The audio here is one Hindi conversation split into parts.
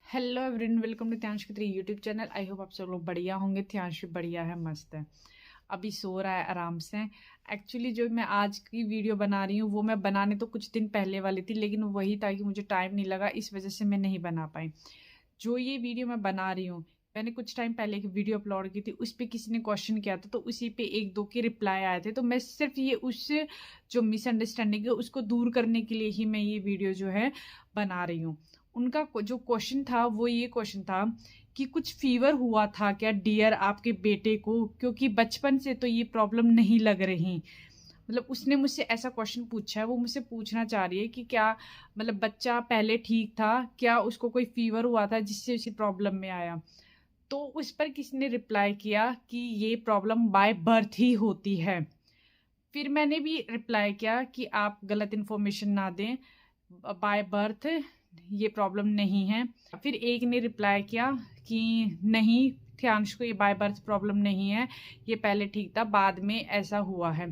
Hello everyone, welcome to Dhyansh Khatri YouTube channel. I hope आप सब लोग बढ़िया होंगे। ध्यांश भी बढ़िया है, मस्त है, अभी सो रहा है आराम से। एक्चुअली जो मैं आज की वीडियो बना रही हूँ वो मैं बनाने तो कुछ दिन पहले वाली थी, लेकिन वही था कि मुझे टाइम नहीं लगा, इस वजह से मैं नहीं बना पाई। जो ये वीडियो मैं बना रही हूँ, मैंने कुछ टाइम पहले एक वीडियो अपलोड की थी, उस पर किसी ने क्वेश्चन किया था, तो उसी पे एक दो के रिप्लाई आए थे। तो मैं सिर्फ ये उससे जो मिसअंडरस्टैंडिंग है उसको दूर करने के लिए ही मैं ये वीडियो जो है बना रही हूँ। उनका जो क्वेश्चन था वो ये क्वेश्चन था कि कुछ फीवर हुआ था क्या डियर आपके बेटे को, क्योंकि बचपन से तो ये प्रॉब्लम नहीं लग रही। मतलब उसने मुझसे ऐसा क्वेश्चन पूछा है, वो मुझसे पूछना चाह रही है कि क्या मतलब बच्चा पहले ठीक था, क्या उसको कोई फीवर हुआ था जिससे उसी प्रॉब्लम में आया। तो उस पर किसी ने रिप्लाई किया कि ये प्रॉब्लम बाय बर्थ ही होती है। फिर मैंने भी रिप्लाई किया कि आप गलत इन्फॉर्मेशन ना दें, बाय बर्थ ये प्रॉब्लम नहीं है। फिर एक ने रिप्लाई किया कि नहीं ध्यांश को ये बाय बर्थ प्रॉब्लम नहीं है, ये पहले ठीक था, बाद में ऐसा हुआ है।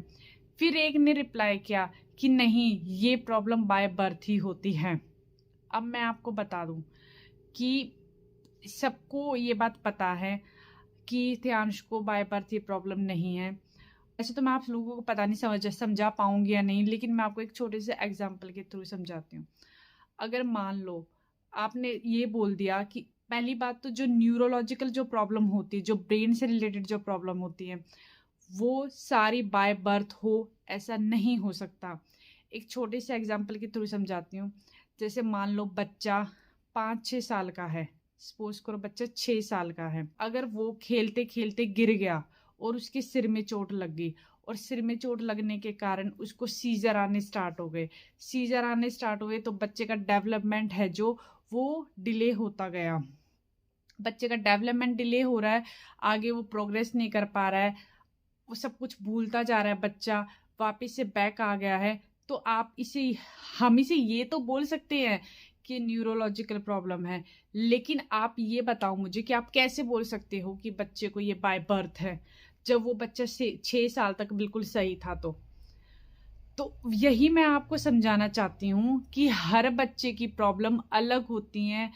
फिर एक ने रिप्लाई किया कि नहीं ये प्रॉब्लम बाय बर्थ ही होती है। अब मैं आपको बता दूं कि सबको ये बात पता है कि ध्यांश को बाय बर्थ ये प्रॉब्लम नहीं है। ऐसे तो मैं आप लोगों को पता नहीं समझा पाऊंगी या नहीं, लेकिन मैं आपको एक छोटे से एग्जाम्पल के थ्रू समझाती हूँ। अगर मान लो आपने ये बोल दिया कि पहली बात तो जो न्यूरोलॉजिकल जो प्रॉब्लम होती है, जो ब्रेन से रिलेटेड जो प्रॉब्लम होती है, वो सारी बाय बर्थ हो ऐसा नहीं हो सकता। एक छोटे से एग्जाम्पल के थ्रू समझाती हूँ। जैसे मान लो बच्चा 5-6 साल का है, सपोज करो बच्चा 6 साल का है, अगर वो खेलते खेलते गिर गया और उसके सिर में चोट लग गई, और सिर में चोट लगने के कारण उसको सीजर आने स्टार्ट हो गए। सीजर आने स्टार्ट हुए तो बच्चे का डेवलपमेंट है जो वो डिले होता गया। बच्चे का डेवलपमेंट डिले हो रहा है, आगे वो प्रोग्रेस नहीं कर पा रहा है, वो सब कुछ भूलता जा रहा है, बच्चा वापस से बैक आ गया है। तो आप इसे हम इसे ये तो बोल सकते हैं कि न्यूरोलॉजिकल प्रॉब्लम है, लेकिन आप ये बताओ मुझे कि आप कैसे बोल सकते हो कि बच्चे को ये बाय बर्थ है, जब वो बच्चा से 6 साल तक बिल्कुल सही था। तो यही मैं आपको समझाना चाहती हूँ कि हर बच्चे की प्रॉब्लम अलग होती है।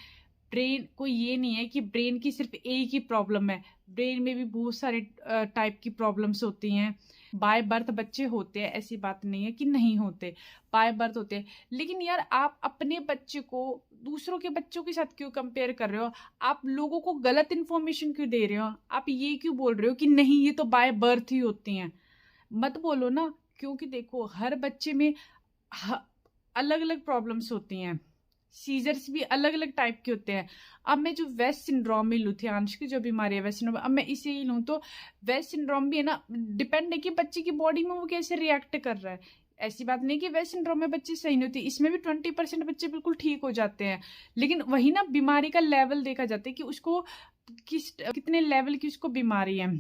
ब्रेन को ये नहीं है कि ब्रेन की सिर्फ एक ही प्रॉब्लम है, ब्रेन में भी बहुत सारे टाइप की प्रॉब्लम्स होती हैं। बाय बर्थ बच्चे होते हैं, ऐसी बात नहीं है कि नहीं होते, बाय बर्थ होते हैं। लेकिन यार आप अपने बच्चे को दूसरों के बच्चों के साथ क्यों कंपेयर कर रहे हो? आप लोगों को गलत इन्फॉर्मेशन क्यों दे रहे हो? आप ये क्यों बोल रहे हो कि नहीं ये तो बाय बर्थ ही होती हैं? मत बोलो ना, क्योंकि देखो हर बच्चे में अलग अलग प्रॉब्लम्स होती हैं। सीजर्स भी अलग अलग टाइप के होते हैं। अब मैं जो वेस्ट सिंड्रोम में लुथियांश की जो बीमारी है वेस्ट सिंड्रोम, अब मैं इसे ही लूँ तो वेस्ट सिंड्रोम भी है ना, डिपेंड है कि बच्चे की बॉडी में वो कैसे रिएक्ट कर रहा है। ऐसी बात नहीं कि वेस्ट सिंड्रोम में बच्चे सही नहीं होती, इसमें भी 20% बच्चे बिल्कुल ठीक हो जाते हैं। लेकिन वही ना बीमारी का लेवल देखा जाता है कि उसको कितने लेवल की उसको बीमारी है।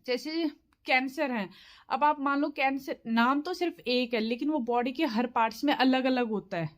जैसे कैंसर है, अब आप मान लो कैंसर नाम तो सिर्फ एक है, लेकिन वो बॉडी के हर पार्ट्स में अलग अलग होता है,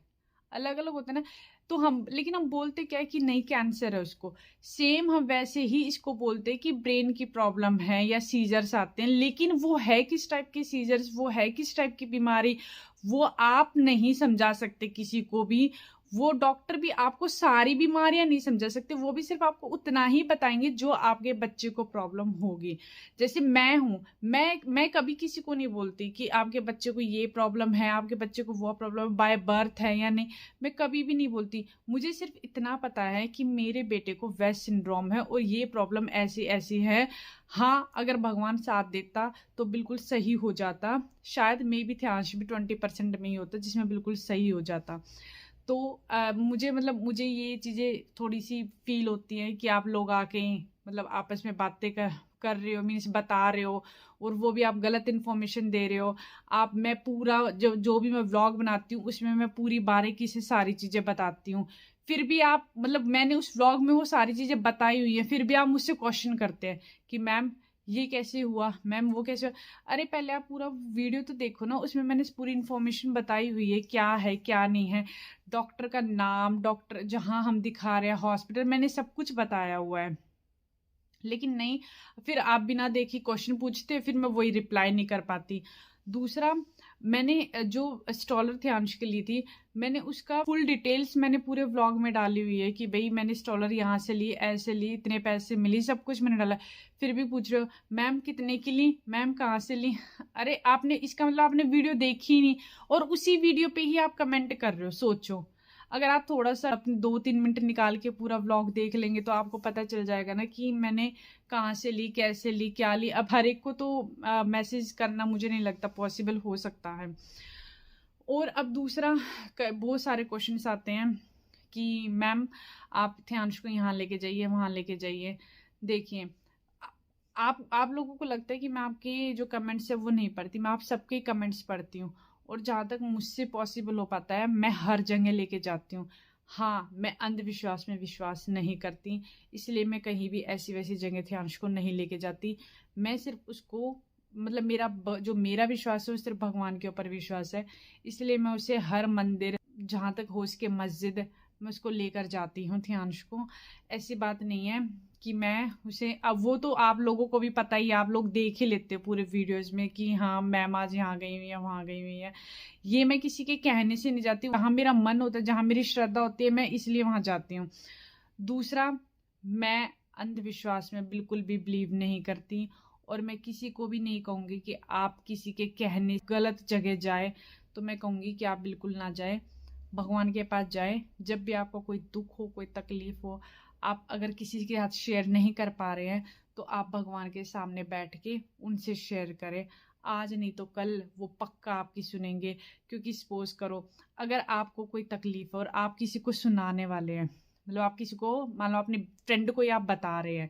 अलग अलग होता है ना। तो हम लेकिन हम बोलते क्या है कि नहीं कैंसर है उसको। सेम हम वैसे ही इसको बोलते हैं कि ब्रेन की प्रॉब्लम है या सीजर्स आते हैं, लेकिन वो है किस टाइप के सीजर्स, वो है किस टाइप की बीमारी, वो आप नहीं समझा सकते किसी को भी। वो डॉक्टर भी आपको सारी बीमारियां नहीं समझा सकते, वो भी सिर्फ आपको उतना ही बताएंगे जो आपके बच्चे को प्रॉब्लम होगी। जैसे मैं हूं, मैं कभी किसी को नहीं बोलती कि आपके बच्चे को ये प्रॉब्लम है, आपके बच्चे को वो प्रॉब्लम बाय बर्थ है या नहीं, मैं कभी भी नहीं बोलती। मुझे सिर्फ इतना पता है कि मेरे बेटे को वेस्ट सिंड्रोम है और ये प्रॉब्लम ऐसी ऐसी है। हाँ अगर भगवान साथ देता तो बिल्कुल सही हो जाता, शायद मे भी ध्यांश भी 20% में ही होता जिसमें बिल्कुल सही हो जाता। तो मुझे मतलब मुझे ये चीज़ें थोड़ी सी फील होती हैं कि आप लोग आके मतलब आपस में बातें कर रहे हो, मीन्स बता रहे हो, और वो भी आप गलत इन्फॉर्मेशन दे रहे हो। आप मैं पूरा जो जो भी मैं व्लॉग बनाती हूँ उसमें मैं पूरी बारीकी से सारी चीज़ें बताती हूँ, फिर भी आप मतलब मैंने उस व्लॉग में वो सारी चीज़ें बताई हुई हैं, फिर भी आप मुझसे क्वेश्चन करते हैं कि मैम ये कैसे हुआ, मैम वो कैसे हुआ। अरे पहले आप पूरा वीडियो तो देखो ना, उसमें मैंने पूरी इन्फॉर्मेशन बताई हुई है क्या नहीं है, डॉक्टर का नाम, डॉक्टर जहां हम दिखा रहे हैं, हॉस्पिटल, मैंने सब कुछ बताया हुआ है। लेकिन नहीं, फिर आप बिना देखे क्वेश्चन पूछते, फिर मैं वही रिप्लाई नहीं कर पाती। दूसरा मैंने जो स्टॉलर थियांश के ली थी, मैंने उसका फुल डिटेल्स मैंने पूरे व्लॉग में डाली हुई है कि भाई मैंने स्टॉलर यहाँ से ली, ऐसे ली, इतने पैसे मिली, सब कुछ मैंने डाला। फिर भी पूछ रहे हो मैम कितने की ली, मैम कहाँ से ली? अरे आपने, इसका मतलब आपने वीडियो देखी ही नहीं और उसी वीडियो पे ही आप कमेंट कर रहे हो। सोचो, अगर आप थोड़ा सा अपने 2-3 मिनट निकाल के पूरा व्लॉग देख लेंगे तो आपको पता चल जाएगा ना कि मैंने कहाँ से ली, कैसे ली, क्या ली। अब हर एक को तो मैसेज करना मुझे नहीं लगता पॉसिबल हो सकता है। और अब दूसरा, बहुत सारे क्वेश्चंस आते हैं कि मैम आप थियांश को यहाँ लेके जाइए, वहाँ लेके जाइए। देखिए, आप लोगों को लगता है कि मैं आपके जो कमेंट्स है वो नहीं पढ़ती, मैं आप सबके कमेंट्स पढ़ती हूँ। और जहाँ तक मुझसे पॉसिबल हो पाता है मैं हर जगह लेके जाती हूँ। हाँ, मैं अंधविश्वास में विश्वास नहीं करती, इसलिए मैं कहीं भी ऐसी वैसी जगह थियांश को नहीं लेके जाती। मैं सिर्फ उसको, मतलब जो मेरा विश्वास है वो सिर्फ भगवान के ऊपर विश्वास है, इसलिए मैं उसे हर मंदिर, जहाँ तक हो सके मस्जिद, मैं उसको लेकर जाती हूँ थियांश को। ऐसी बात नहीं है कि मैं उसे, अब वो तो आप लोगों को भी पता ही, आप लोग देख ही लेते हो पूरे वीडियोस में कि हाँ मैम आज यहाँ गई हुई है, वहाँ गई हुई है। ये मैं किसी के कहने से नहीं जाती, जहाँ मेरा मन होता है, जहाँ मेरी श्रद्धा होती है, मैं इसलिए वहाँ जाती हूँ। दूसरा, मैं अंधविश्वास में बिल्कुल भी बिलीव नहीं करती और मैं किसी को भी नहीं कहूँगी कि आप किसी के कहने गलत जगह जाए। तो मैं कहूँगी कि आप बिल्कुल ना जाए, भगवान के पास जाए। जब भी आपको कोई दुख हो, कोई तकलीफ हो, आप अगर किसी के साथ शेयर नहीं कर पा रहे हैं तो आप भगवान के सामने बैठ के उनसे शेयर करें। आज नहीं तो कल वो पक्का आपकी सुनेंगे। क्योंकि सपोज करो, अगर आपको कोई तकलीफ है और आप किसी को सुनाने वाले हैं, मतलब आप किसी को, मान लो अपने फ्रेंड को ही आप बता रहे हैं,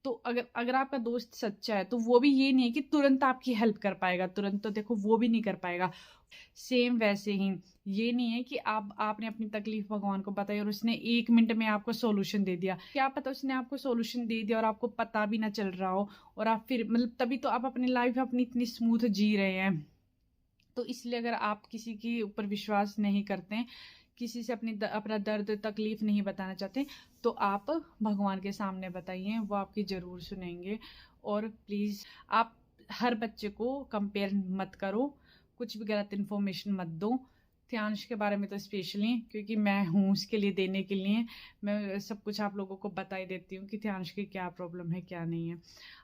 तो अगर अगर आपका दोस्त सच्चा है तो वो भी ये नहीं है कि तुरंत आपकी हेल्प कर पाएगा, तुरंत तो देखो वो भी नहीं कर पाएगा। सेम वैसे ही ये नहीं है कि आपने अपनी तकलीफ भगवान को बताई और उसने 1 मिनट में आपको सॉल्यूशन दे दिया। क्या पता उसने आपको सॉल्यूशन दे दिया और आपको पता भी ना चल रहा हो, और आप फिर, मतलब तभी तो आप अपनी लाइफ अपनी इतनी स्मूथ जी रहे हैं। तो इसलिए अगर आप किसी के ऊपर विश्वास नहीं करते हैं, किसी से अपना दर्द तकलीफ नहीं बताना चाहते, तो आप भगवान के सामने बताइए, वो आपकी ज़रूर सुनेंगे। और प्लीज़ आप हर बच्चे को कंपेयर मत करो, कुछ भी गलत इन्फॉर्मेशन मत दो। थियांश के बारे में तो स्पेशली, क्योंकि मैं हूँ उसके लिए देने के लिए, मैं सब कुछ आप लोगों को बता ही देती हूँ कि थियांश की क्या प्रॉब्लम है, क्या नहीं है।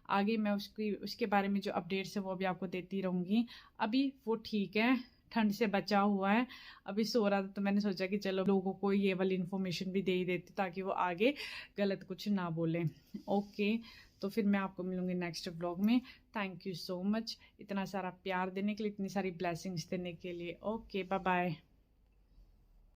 आगे मैं उसके बारे में जो अपडेट्स है वो भी आपको देती रहूँगी। अभी वो ठीक है, ठंड से बचा हुआ है, अभी सो रहा था, तो मैंने सोचा कि चलो लोगों को ये वाली इन्फॉर्मेशन भी दे ही देती ताकि वो आगे गलत कुछ ना बोले। ओके, तो फिर मैं आपको मिलूंगी नेक्स्ट व्लॉग में। थैंक यू सो मच इतना सारा प्यार देने के लिए, इतनी सारी ब्लेसिंग्स देने के लिए। Okay, bye bye.